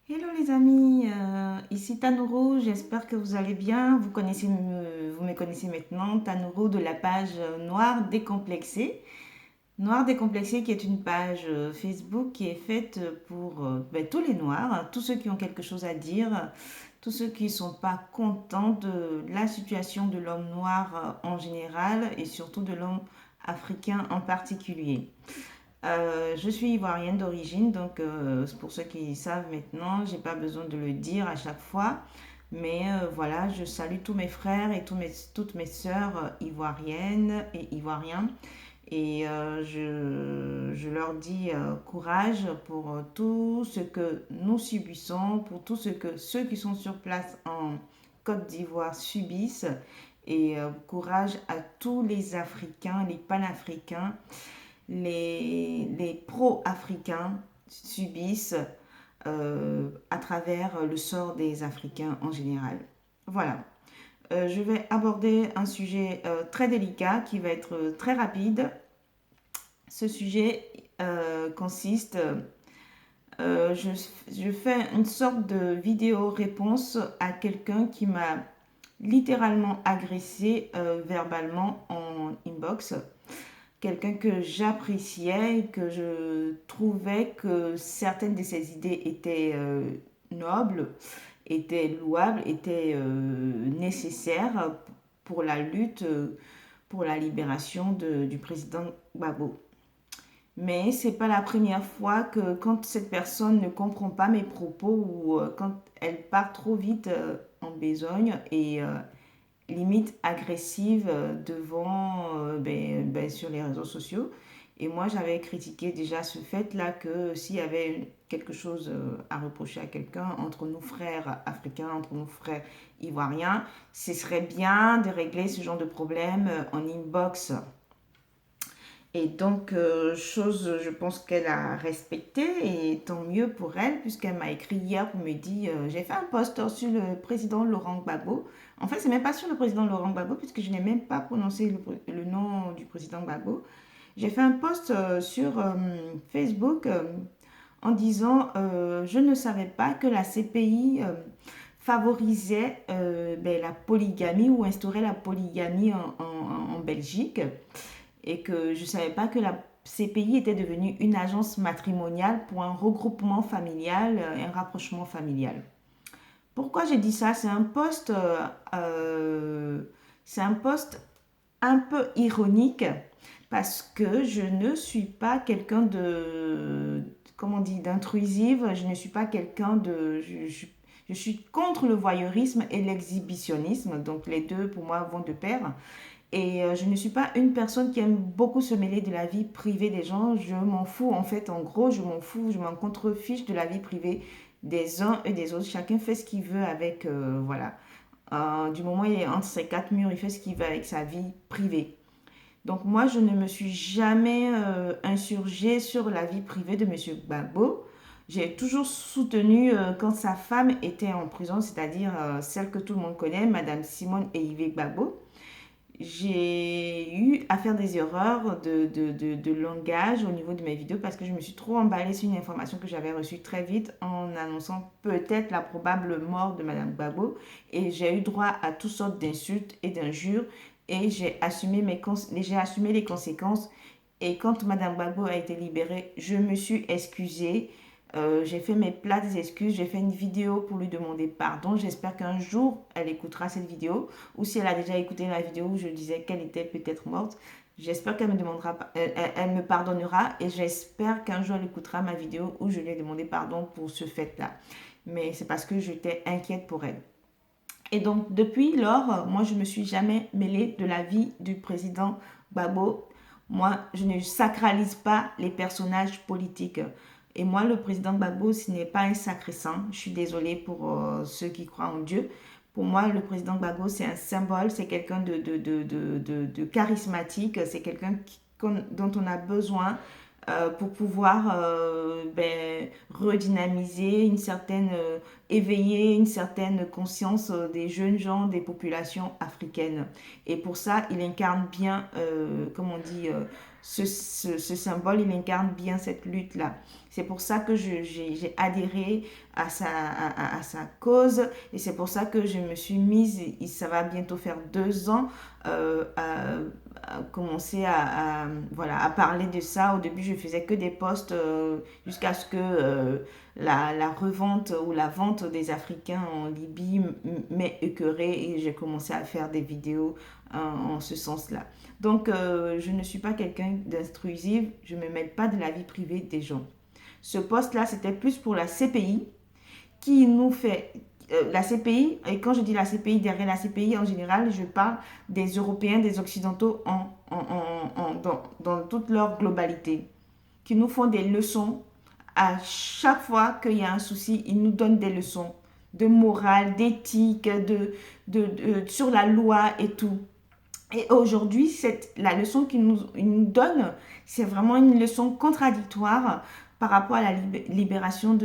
Hello les amis, ici Tanouro, j'espère que vous allez bien. Vous me connaissez maintenant, Tanouro de la page Noir Décomplexé. Noir Décomplexé qui est une page Facebook qui est faite pour tous les Noirs, hein, tous ceux qui ont quelque chose à dire, tous ceux qui ne sont pas contents de la situation de l'homme noir en général et surtout de l'homme africain en particulier. Je suis ivoirienne d'origine, donc pour ceux qui savent maintenant, j'ai pas besoin de le dire à chaque fois. Mais voilà, je salue tous mes frères et toutes mes sœurs ivoiriennes et ivoiriens. Et je leur dis courage pour tout ce que nous subissons, pour tout ce que ceux qui sont sur place en Côte d'Ivoire subissent. Et courage à tous les Africains, les panafricains, les pro-africains subissent à travers le sort des Africains en général. Voilà. Je vais aborder un sujet très délicat qui va être très rapide. Ce sujet consiste, je fais une sorte de vidéo-réponse à quelqu'un qui m'a littéralement agressé verbalement en inbox, quelqu'un que j'appréciais, que je trouvais que certaines de ses idées étaient nobles, étaient louables, étaient nécessaires pour la lutte, pour la libération du président Gbagbo. Mais c'est pas la première fois que quand cette personne ne comprend pas mes propos ou quand elle part trop vite en besogne et limite agressive devant sur les réseaux sociaux. Et moi, j'avais critiqué déjà ce fait-là que s'il y avait quelque chose à reprocher à quelqu'un entre nous frères africains, entre nous frères ivoiriens, ce serait bien de régler ce genre de problème en inbox. Et donc, chose, je pense qu'elle a respecté, et tant mieux pour elle, puisqu'elle m'a écrit hier pour me dire, j'ai fait un post sur le président Laurent Gbagbo. En fait, c'est même pas sur le président Laurent Gbagbo, puisque je n'ai même pas prononcé le nom du président Gbagbo. J'ai fait un post sur Facebook en disant, je ne savais pas que la CPI favorisait la polygamie ou instaurait la polygamie en Belgique et que je ne savais pas que la CPI était devenue une agence matrimoniale pour un regroupement familial, un rapprochement familial. Pourquoi j'ai dit ça? C'est un poste un peu ironique parce que je ne suis pas quelqu'un de, comment on dit, d'intrusive. Je ne suis pas quelqu'un de, je suis contre le voyeurisme et l'exhibitionnisme. Donc les deux pour moi vont de pair. Et je ne suis pas une personne qui aime beaucoup se mêler de la vie privée des gens. Je m'en fous, en fait, en gros, je m'en fous, je m'en contrefiche de la vie privée des uns et des autres. Chacun fait ce qu'il veut avec, voilà. Du moment où il est entre ces quatre murs, il fait ce qu'il veut avec sa vie privée. Donc moi, je ne me suis jamais insurgée sur la vie privée de Monsieur Gbagbo. J'ai toujours soutenu quand sa femme était en prison, c'est-à-dire celle que tout le monde connaît, Madame Simone et Yves Gbagbo. J'ai eu à faire des erreurs de langage au niveau de mes vidéos parce que je me suis trop emballée sur une information que j'avais reçue très vite en annonçant peut-être la probable mort de Madame Gbagbo. Et j'ai eu droit à toutes sortes d'insultes et d'injures et j'ai assumé les conséquences. Et quand Madame Gbagbo a été libérée, je me suis excusée. J'ai fait mes plates excuses, j'ai fait une vidéo pour lui demander pardon. J'espère qu'un jour elle écoutera cette vidéo, ou si elle a déjà écouté la vidéo où je disais qu'elle était peut-être morte, j'espère qu'elle me demandera, elle me pardonnera, et j'espère qu'un jour elle écoutera ma vidéo où je lui ai demandé pardon pour ce fait-là. Mais c'est parce que j'étais inquiète pour elle. Et donc depuis lors, moi je me suis jamais mêlée de la vie du président Gbagbo. Moi, je ne sacralise pas les personnages politiques. Et moi, le président Gbagbo, ce n'est pas un sacré-saint. Je suis désolée pour ceux qui croient en Dieu. Pour moi, le président Gbagbo, c'est un symbole, c'est quelqu'un de charismatique, c'est quelqu'un dont on a besoin pour pouvoir redynamiser, une certaine éveiller une certaine conscience des jeunes gens, des populations africaines. Et pour ça, il incarne bien, comme on dit, ce symbole, il incarne bien cette lutte-là. C'est pour ça que j'ai adhéré à sa cause et c'est pour ça que je me suis mise, et ça va bientôt faire 2 ans, à commencer voilà, à parler de ça. Au début, je faisais que des posts jusqu'à ce que la revente ou la vente des Africains en Libye m'ait écœuré et j'ai commencé à faire des vidéos en ce sens-là. Donc, je ne suis pas quelqu'un d'intrusif, je ne me mêle pas de la vie privée des gens. Ce poste-là, c'était plus pour la CPI qui nous fait... la CPI, et quand je dis la CPI, derrière la CPI en général, je parle des Européens, des Occidentaux dans toute leur globalité, qui nous font des leçons. À chaque fois qu'il y a un souci, ils nous donnent des leçons de morale, d'éthique, sur la loi et tout. Et aujourd'hui, la leçon qu'ils nous donnent, c'est vraiment une leçon contradictoire par rapport à la libération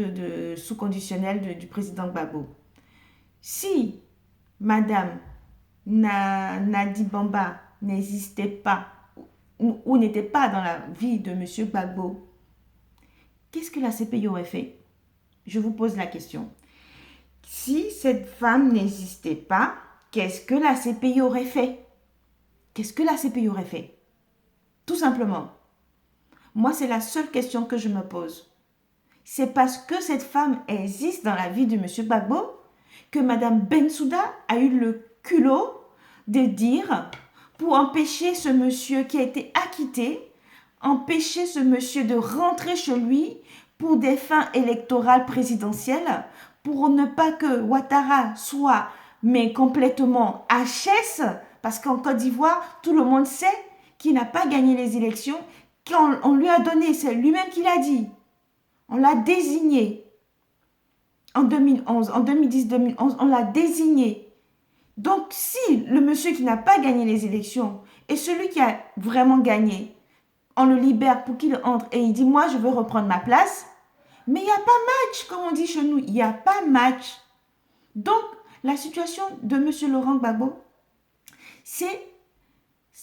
sous conditionnel du président Gbagbo. Si Madame Nadi Bamba n'existait pas ou n'était pas dans la vie de Monsieur Gbagbo, qu'est-ce que la CPI aurait fait? Je vous pose la question. Si cette femme n'existait pas, qu'est-ce que la CPI aurait fait? Qu'est-ce que la CPI aurait fait? Tout simplement. Moi, c'est la seule question que je me pose. C'est parce que cette femme existe dans la vie de M. Gbagbo que Mme Bensouda a eu le culot de dire, pour empêcher ce monsieur qui a été acquitté, empêcher ce monsieur de rentrer chez lui pour des fins électorales présidentielles, pour ne pas que Ouattara soit mais complètement HS, parce qu'en Côte d'Ivoire, tout le monde sait qu'il n'a pas gagné les élections, qu'on lui a donné, c'est lui-même qui l'a dit. On l'a désigné en 2011, en 2010-2011, on l'a désigné. Donc, si le monsieur qui n'a pas gagné les élections est celui qui a vraiment gagné, on le libère pour qu'il entre et il dit « Moi, je veux reprendre ma place », mais il n'y a pas match, comme on dit chez nous, il n'y a pas match. Donc, la situation de monsieur Laurent Gbagbo, c'est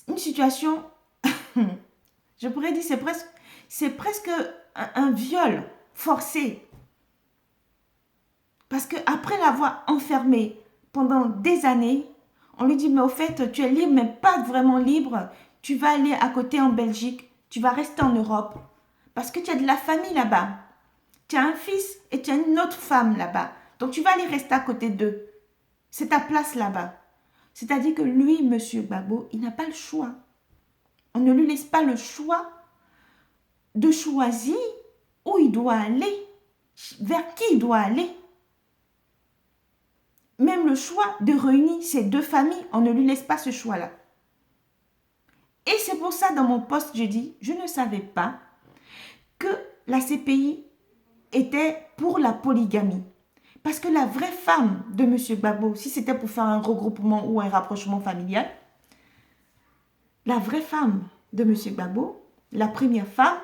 une situation, je pourrais dire, c'est presque un viol forcé. Parce qu'après l'avoir enfermé pendant des années, on lui dit, mais au fait, tu es libre, mais pas vraiment libre. Tu vas aller à côté en Belgique, tu vas rester en Europe. Parce que tu as de la famille là-bas. Tu as un fils et tu as une autre femme là-bas. Donc tu vas aller rester à côté d'eux. C'est ta place là-bas. C'est-à-dire que lui, monsieur Gbagbo, il n'a pas le choix. On ne lui laisse pas le choix de choisir où il doit aller, vers qui il doit aller. Même le choix de réunir ces deux familles, on ne lui laisse pas ce choix-là. Et c'est pour ça, dans mon post, je dis, je ne savais pas que la CPI était pour la polygamie. Parce que la vraie femme de M. Gbagbo, si c'était pour faire un regroupement ou un rapprochement familial, la vraie femme de M. Gbagbo, la première femme,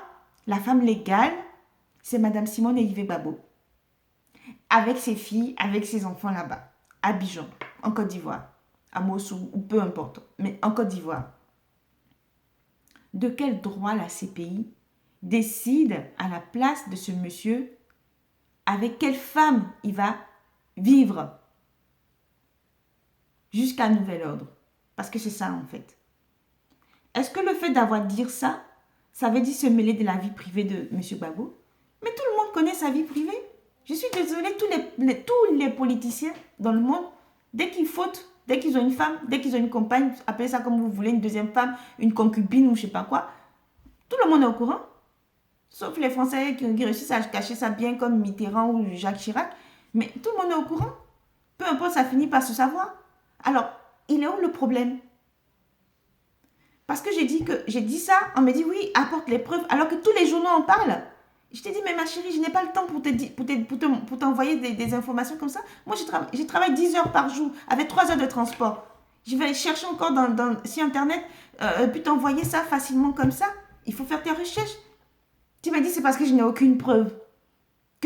la femme légale, c'est Mme Simone Yves Gbagbo. Avec ses filles, avec ses enfants là-bas, à Abidjan, en Côte d'Ivoire, à Mossoul, ou peu importe, mais en Côte d'Ivoire. De quel droit la CPI décide à la place de ce monsieur avec quelle femme il va vivre jusqu'à nouvel ordre? Parce que c'est ça en fait. Est-ce que le fait d'avoir dit ça, ça veut dire se mêler de la vie privée de M. Gbagbo? Mais tout le monde connaît sa vie privée. Je suis désolée, tous les politiciens dans le monde, dès qu'ils fautent, dès qu'ils ont une femme, dès qu'ils ont une compagne, appelez ça comme vous voulez, une deuxième femme, une concubine ou je ne sais pas quoi, tout le monde est au courant. Sauf les Français qui réussissent à cacher ça bien comme Mitterrand ou Jacques Chirac. Mais tout le monde est au courant. Peu importe, ça finit par se savoir. Alors, il est où le problème? Parce que j'ai dit ça, on me dit oui, apporte les preuves, alors que tous les journaux en parlent. Je t'ai dit, mais ma chérie, je n'ai pas le temps pour t'envoyer des informations comme ça. Moi, je travaille 10 heures par jour, avec 3 heures de transport. Je vais chercher encore sur Internet, puis t'envoyer ça facilement comme ça. Il faut faire tes recherches. Tu m'as dit, c'est parce que je n'ai aucune preuve.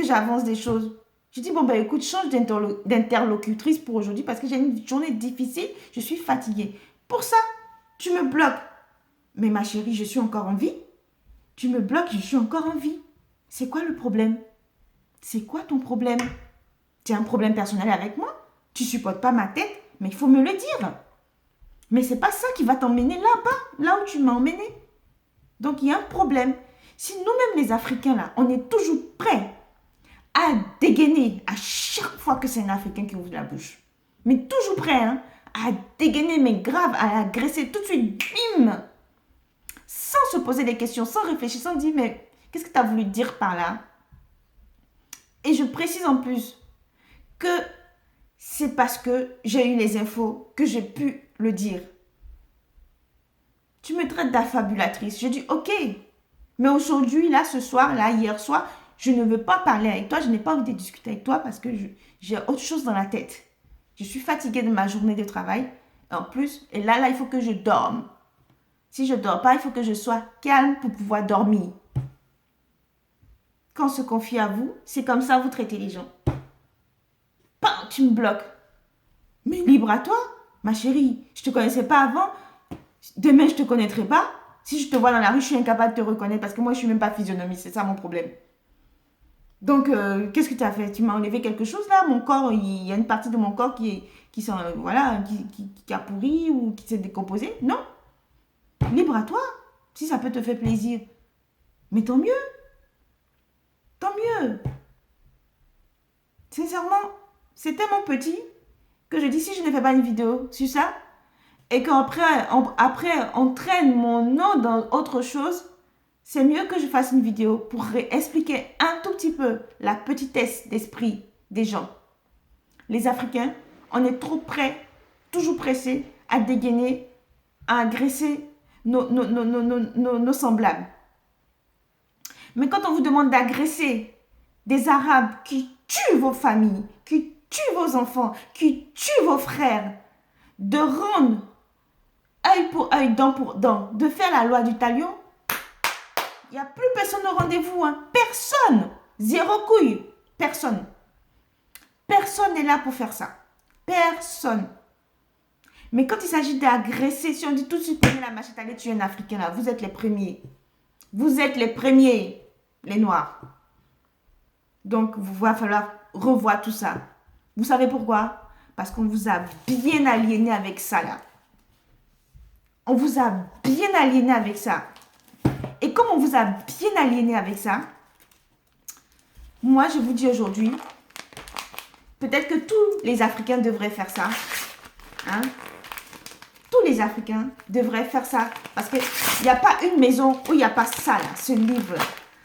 que j'avance des choses. Je dis, bon, ben écoute, change d'interlocutrice pour aujourd'hui parce que j'ai une journée difficile, je suis fatiguée. Pour ça, tu me bloques. Mais ma chérie, je suis encore en vie. Tu me bloques, je suis encore en vie. C'est quoi le problème? C'est quoi ton problème? Tu as un problème personnel avec moi? Tu supportes pas ma tête? Mais il faut me le dire. Mais c'est pas ça qui va t'emmener là-bas, là où tu m'as emmené. Donc il y a un problème. Si nous-mêmes les Africains là, on est toujours prêts à dégainer à chaque fois que c'est un Africain qui ouvre la bouche. Mais toujours prêt hein, à dégainer, mais grave, à agresser tout de suite, bim! Sans se poser des questions, sans réfléchir, sans dire, mais qu'est-ce que tu as voulu dire par là? Et je précise en plus que c'est parce que j'ai eu les infos que j'ai pu le dire. Tu me traites d'affabulatrice. Je dis, ok, mais aujourd'hui, là, ce soir, là, hier soir, je ne veux pas parler avec toi, je n'ai pas envie de discuter avec toi parce que j'ai autre chose dans la tête. Je suis fatiguée de ma journée de travail. En plus, et là, il faut que je dorme. Si je ne dors pas, il faut que je sois calme pour pouvoir dormir. Quand on se confie à vous, c'est comme ça vous traitez les gens. Bam, tu me bloques. Mais libre à toi, ma chérie. Je ne te connaissais pas avant. Demain, je ne te connaîtrai pas. Si je te vois dans la rue, je suis incapable de te reconnaître parce que moi, je ne suis même pas physionomiste. C'est ça mon problème. Donc, qu'est-ce que tu as fait? Tu m'as enlevé quelque chose là? Mon corps, il y a une partie de mon corps qui a pourri ou qui s'est décomposé? Non. Libre à toi. Si ça peut te faire plaisir. Mais tant mieux. Tant mieux. Sincèrement, c'est tellement petit que je dis si je ne fais pas une vidéo sur ça et qu'après on traîne mon nom dans autre chose, c'est mieux que je fasse une vidéo pour expliquer un tout petit peu la petitesse d'esprit des gens. Les Africains, on est trop prêts, toujours pressés à dégainer, à agresser nos semblables. Mais quand on vous demande d'agresser des Arabes qui tuent vos familles, qui tuent vos enfants, qui tuent vos frères, de rendre œil pour œil, dent pour dent, de faire la loi du talion, il n'y a plus personne au rendez-vous. Hein. Personne. Zéro couille. Personne. Personne n'est là pour faire ça. Personne. Mais quand il s'agit d'agresser, si on dit tout de suite, prenez la machette, allez tuer un Africain là, vous êtes les premiers. Vous êtes les premiers, les Noirs. Donc, il va falloir revoir tout ça. Vous savez pourquoi? Parce qu'on vous a bien aliéné avec ça, là. On vous a bien aliéné avec ça. Et comme on vous a bien aliéné avec ça, moi, je vous dis aujourd'hui, peut-être que tous les Africains devraient faire ça. Hein? Tous les Africains devraient faire ça. Parce qu'il n'y a pas une maison où il n'y a pas ça, là, ce livre.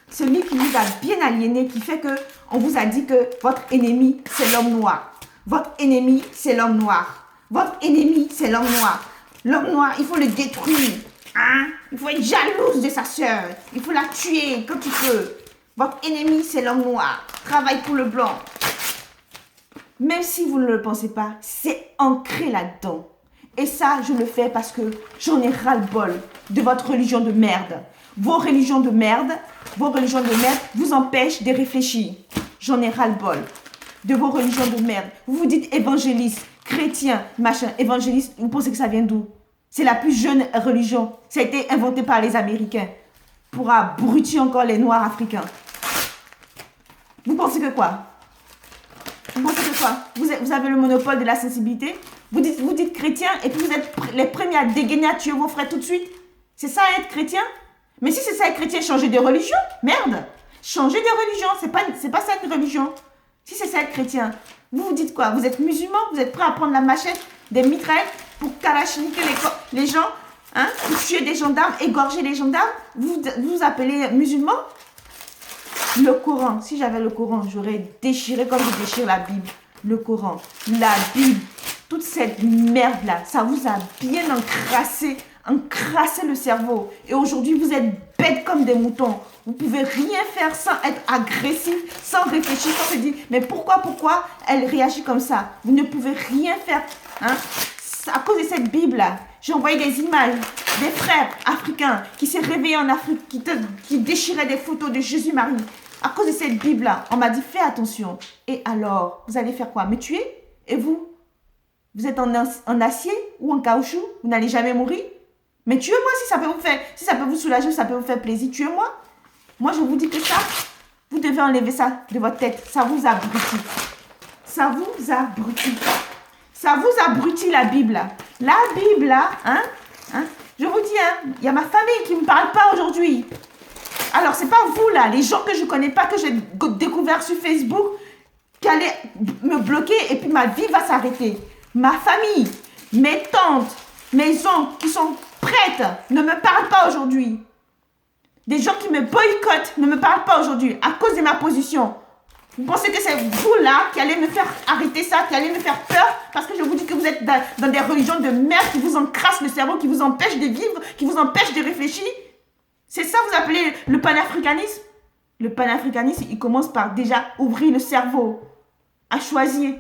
Ce livre qui vous a bien aliéné, qui fait qu'on vous a dit que votre ennemi, c'est l'homme noir. Votre ennemi, c'est l'homme noir. Votre ennemi, c'est l'homme noir. L'homme noir, il faut le détruire. Hein? Il faut être jalouse de sa sœur. Il faut la tuer quand tu peux. Votre ennemi, c'est l'homme noir. Travaille pour le blanc. Même si vous ne le pensez pas, c'est ancré là-dedans. Et ça, je le fais parce que j'en ai ras-le-bol de votre religion de merde. Vos religions de merde vous empêchent de réfléchir. J'en ai ras-le-bol de vos religions de merde. Vous vous dites évangéliste, chrétien, machin. Évangéliste, vous pensez que ça vient d'où? C'est la plus jeune religion. Ça a été inventé par les Américains pour abrutir encore les Noirs africains. Vous pensez que quoi? Vous pensez que quoi? Vous avez le monopole de la sensibilité? Vous dites chrétien et puis vous êtes les premiers à dégainer, à tuer vos frères tout de suite? C'est ça être chrétien? Mais si c'est ça être chrétien, changez de religion. Merde. Changez de religion. C'est pas ça une religion. Si c'est ça être chrétien, vous dites quoi? Vous êtes musulman? Vous êtes prêt à prendre la machette, des mitraillettes pour kalachniquer les gens, hein? Pour tuer des gendarmes, égorger les gendarmes? Vous vous appelez musulman? Le Coran, si j'avais le Coran, j'aurais déchiré comme je déchire la Bible. Le Coran, la Bible, toute cette merde-là, ça vous a bien encrassé le cerveau. Et aujourd'hui, vous êtes bêtes comme des moutons. Vous pouvez rien faire sans être agressif, sans réfléchir, sans se dire, mais pourquoi elle réagit comme ça? Vous ne pouvez rien faire. Hein? À cause de cette Bible-là, j'ai envoyé des images des frères africains qui s'est réveillé en Afrique, qui déchiraient des photos de Jésus-Marie. À cause de cette Bible-là, on m'a dit, fais attention. Et alors, vous allez faire quoi? Me tuer? Et vous? Vous êtes en acier ou en caoutchouc? Vous n'allez jamais mourir? Mais tuez-moi si ça peut vous soulager, si ça peut vous faire plaisir. Tuez-moi. Moi, je vous dis que ça, vous devez enlever ça de votre tête. Ça vous abrutit. Ça vous abrutit. Ça vous abrutit la Bible. La Bible, là, je vous dis, il y a ma famille qui ne me parle pas aujourd'hui. Alors, c'est pas vous, là, les gens que je ne connais pas, que j'ai découvert sur Facebook, qui allaient me bloquer et puis ma vie va s'arrêter. Ma famille, mes tantes, mes oncles qui sont prêtes ne me parlent pas aujourd'hui. Des gens qui me boycottent ne me parlent pas aujourd'hui à cause de ma position. Vous pensez que c'est vous là qui allez me faire arrêter ça, qui allez me faire peur parce que je vous dis que vous êtes dans des religions de merde qui vous encrassent le cerveau, qui vous empêchent de vivre, qui vous empêchent de réfléchir. C'est ça que vous appelez le panafricanisme? Le panafricanisme, il commence par déjà ouvrir le cerveau, à choisir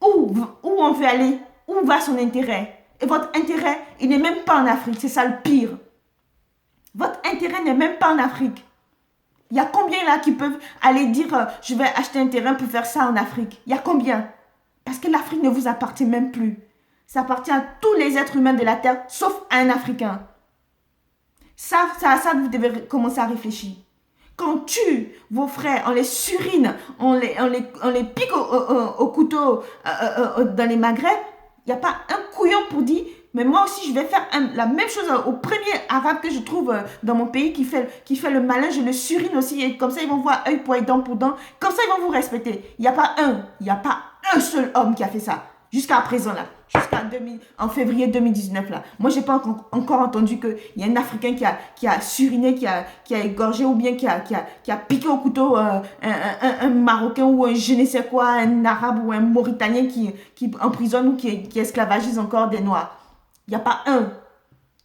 où on veut aller, où va son intérêt. Et votre intérêt, il n'est même pas en Afrique, c'est ça le pire. Votre intérêt n'est même pas en Afrique. Il y a combien là qui peuvent aller dire je vais acheter un terrain pour faire ça en Afrique? Il y a combien? Parce que l'Afrique ne vous appartient même plus. Ça appartient à tous les êtres humains de la Terre, sauf à un Africain. Ça, vous devez commencer à réfléchir. Quand on tue vos frères, on les surine, on les pique au couteau dans les Maghreb, il n'y a pas un couillon pour dire mais moi aussi je vais faire la même chose au premier arabe que je trouve dans mon pays qui fait le malin, je le surine aussi et comme ça ils vont voir œil pour œil, dent pour dent, comme ça ils vont vous respecter. Il n'y a pas un seul homme qui a fait ça jusqu'à présent là. En février 2019 là. Moi, j'ai pas encore entendu qu'il y a un Africain qui a suriné, qui a égorgé ou bien qui a piqué au couteau un Marocain ou un je ne sais quoi, un Arabe ou un Mauritanien qui emprisonne ou qui esclavagise encore des Noirs. Il n'y a pas un.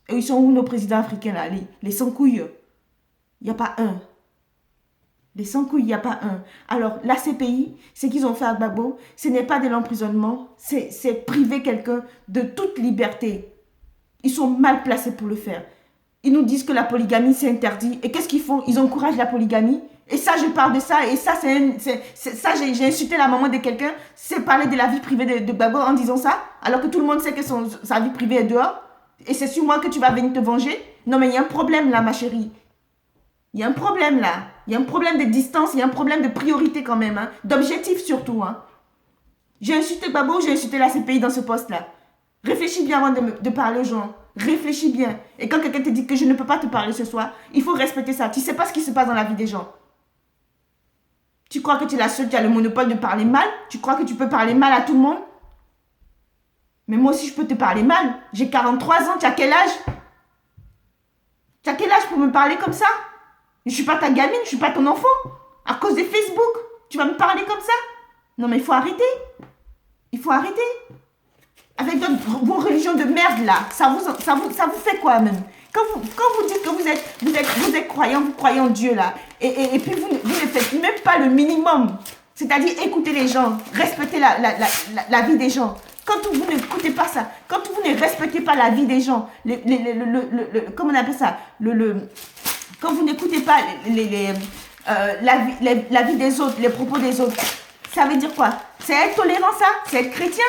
Et ils sont où nos présidents africains là, les sans-couilles? Il n'y a pas un. Les sans-couilles, il n'y a pas un. Alors, la CPI, ce qu'ils ont fait à Gbagbo, ce n'est pas de l'emprisonnement, c'est priver quelqu'un de toute liberté. Ils sont mal placés pour le faire. Ils nous disent que la polygamie, c'est interdit. Et qu'est-ce qu'ils font? Ils encouragent la polygamie. Et ça, je parle de ça. Et ça, j'ai insulté la maman de quelqu'un. C'est parler de la vie privée de Gbagbo en disant ça. Alors que tout le monde sait que sa vie privée est dehors. Et c'est sur moi que tu vas venir te venger. Non, mais il y a un problème là, ma chérie. Il y a un problème là. Il y a un problème de distance, il y a un problème de priorité quand même. D'objectif surtout. J'ai insulté Gbagbo, j'ai insulté la CPI dans ce poste-là. Réfléchis bien avant de parler aux gens. Réfléchis bien. Et quand quelqu'un te dit que je ne peux pas te parler ce soir, il faut respecter ça. Tu ne sais pas ce qui se passe dans la vie des gens. Tu crois que tu es la seule qui a le monopole de parler mal? Tu crois que tu peux parler mal à tout le monde? Mais moi aussi, je peux te parler mal. J'ai 43 ans, tu as quel âge? Tu as quel âge pour me parler comme ça? Je ne suis pas ta gamine, je ne suis pas ton enfant. À cause de Facebook, tu vas me parler comme ça? Non, mais il faut arrêter. Il faut arrêter. Avec vos religions de merde là, ça vous fait quoi même? Quand vous dites que vous êtes croyant, vous croyez en Dieu là, et puis vous ne faites même pas le minimum. C'est-à-dire écouter les gens, respecter la vie des gens. Quand vous n'écoutez pas ça, quand vous ne respectez pas la vie des gens, comment on appelle ça? Quand vous n'écoutez pas la vie des autres, les propos des autres, ça veut dire quoi? C'est être tolérant ça? C'est être chrétien?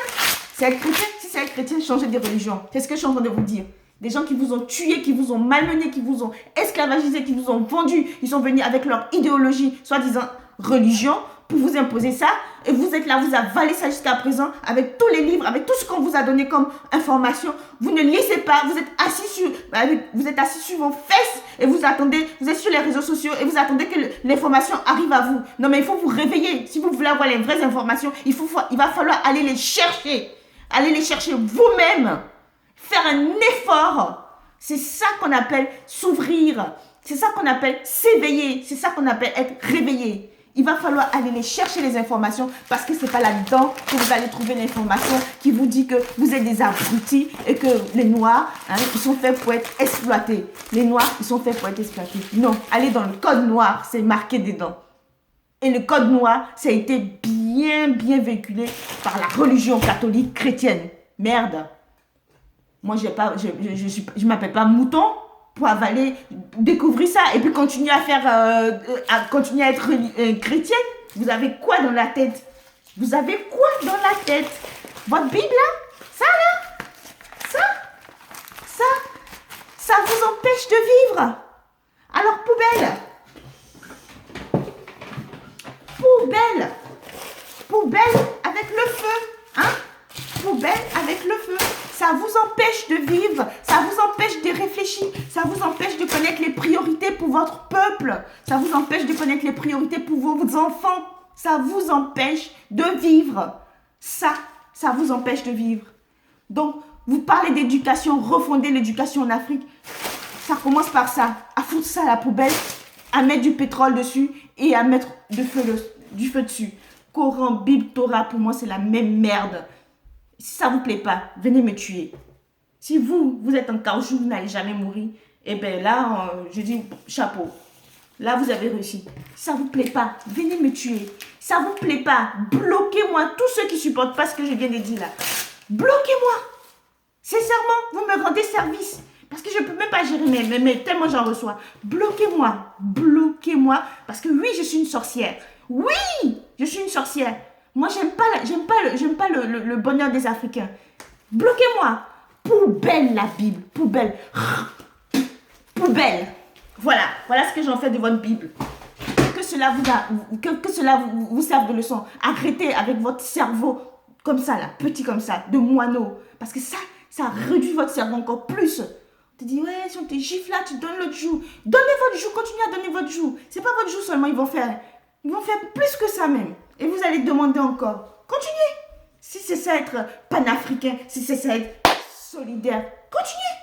C'est être chrétien? Si c'est être chrétien, changez de religion. C'est ce que je suis en train de vous dire. Des gens qui vous ont tué, qui vous ont malmené, qui vous ont esclavagisé, qui vous ont vendu. Ils sont venus avec leur idéologie, soi-disant religion, pour vous imposer ça. Et vous êtes là, vous avalez ça jusqu'à présent, avec tous les livres, avec tout ce qu'on vous a donné comme information. Vous ne lisez pas, vous êtes assis sur vos fesses et vous attendez, vous êtes sur les réseaux sociaux et vous attendez que l'information arrive à vous. Non mais il faut vous réveiller. Si vous voulez avoir les vraies informations, il va falloir aller les chercher. Aller les chercher vous-même. Faire un effort. C'est ça qu'on appelle s'ouvrir. C'est ça qu'on appelle s'éveiller. C'est ça qu'on appelle être réveillé. Il va falloir aller les chercher les informations parce que ce n'est pas là-dedans que vous allez trouver l'information qui vous dit que vous êtes des abrutis et que les Noirs, ils sont faits pour être exploités. Les Noirs, ils sont faits pour être exploités. Non, allez dans le code noir, c'est marqué dedans. Et le code noir, ça a été bien véhiculé par la religion catholique chrétienne. Merde. Moi, je m'appelle pas mouton. pour avaler, découvrir ça et puis continuer à faire, continuer à être chrétienne. Vous avez quoi dans la tête? Vous avez quoi dans la tête? Votre Bible là? Ça là? Ça? Ça? Ça vous empêche de vivre. Alors poubelle. Poubelle. Poubelle avec le feu. Hein? Poubelle avec le feu. Ça vous empêche de vivre. Ça vous empêche de réfléchir. Ça vous empêche de connaître les priorités pour votre peuple. Ça vous empêche de connaître les priorités pour vos enfants. Ça vous empêche de vivre. Ça vous empêche de vivre. Donc, vous parlez d'éducation, refonder l'éducation en Afrique. Ça commence par ça. À foutre ça à la poubelle, à mettre du pétrole dessus et à mettre du feu dessus. Coran, Bible, Torah, pour moi, c'est la même merde. Si ça ne vous plaît pas, venez me tuer. Si vous êtes en caoutchouc, vous n'allez jamais mourir, eh bien là, je dis chapeau. Là, vous avez réussi. Si ça ne vous plaît pas, venez me tuer. Si ça ne vous plaît pas, bloquez-moi. Tous ceux qui ne supportent pas ce que je viens de dire là. Bloquez-moi. Sincèrement, vous me rendez service. Parce que je ne peux même pas gérer mais tellement j'en reçois. Bloquez-moi. Bloquez-moi. Parce que oui, je suis une sorcière. Oui, je suis une sorcière. Moi, j'aime pas le bonheur des Africains. Bloquez-moi. Poubelle la Bible. Poubelle. Poubelle. Voilà ce que j'en fais de votre Bible. Que cela vous serve de leçon. Arrêtez avec votre cerveau comme ça, là, petit comme ça, de moineau. Parce que ça réduit votre cerveau encore plus. On te dit, ouais, si on te gifle là, tu donnes l'autre joue. Donnez votre joue, continuez à donner votre joue. C'est pas votre joue seulement, ils vont faire plus que ça même. Et vous allez demander encore. Continuez. Si c'est ça être panafricain, si c'est ça être solidaire, continuez.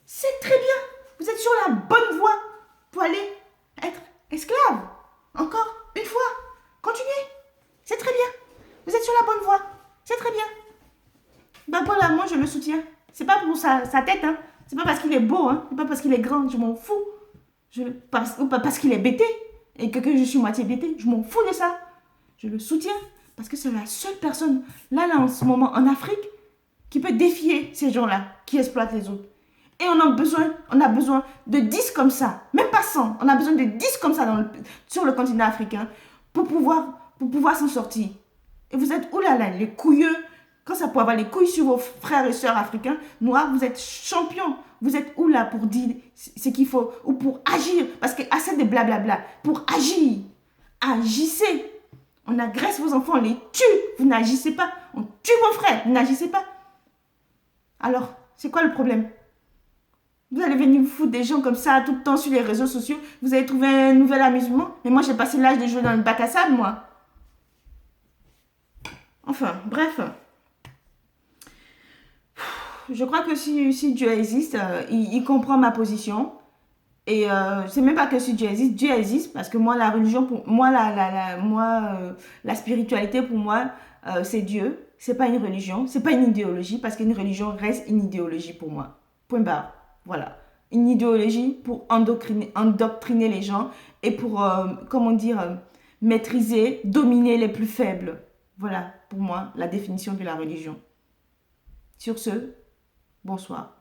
C'est très bien. Vous êtes sur la bonne voie pour aller être esclave. Encore une fois. Continuez. C'est très bien. Vous êtes sur la bonne voie. C'est très bien. Ben voilà, moi je le soutiens. C'est pas pour sa tête, hein. C'est pas parce qu'il est beau, hein. C'est pas parce qu'il est grand, je m'en fous. Ou pas parce qu'il est bêté et que je suis moitié bêté. Je m'en fous de ça. Je le soutiens parce que c'est la seule personne, là en ce moment, en Afrique, qui peut défier ces gens-là qui exploitent les autres. Et on a besoin de 10 comme ça, même pas 100. On a besoin de 10 comme ça sur le continent africain pour pouvoir s'en sortir. Et vous êtes, oulala, les couilleux, quand ça peut avoir les couilles sur vos frères et sœurs africains, noirs, vous êtes champions. Vous êtes où là pour dire ce qu'il faut ou pour agir. Parce que assez de blablabla. Pour agir. Agissez. On agresse vos enfants, on les tue. Vous n'agissez pas. On tue vos frères, vous n'agissez pas. Alors, c'est quoi le problème? Vous allez venir vous foutre des gens comme ça tout le temps sur les réseaux sociaux. Vous allez trouver un nouvel amusement. Mais moi, j'ai passé l'âge de jouer dans le bac à sable, moi. Enfin, bref. Je crois que si Dieu existe, il comprend ma position. Et c'est même pas que si Dieu existe, parce que moi, la religion, pour moi, la spiritualité, pour moi, c'est Dieu. C'est pas une religion, c'est pas une idéologie, parce qu'une religion reste une idéologie pour moi. Point barre. Voilà. Une idéologie pour endoctriner les gens et pour, maîtriser, dominer les plus faibles. Voilà, pour moi, la définition de la religion. Sur ce, bonsoir.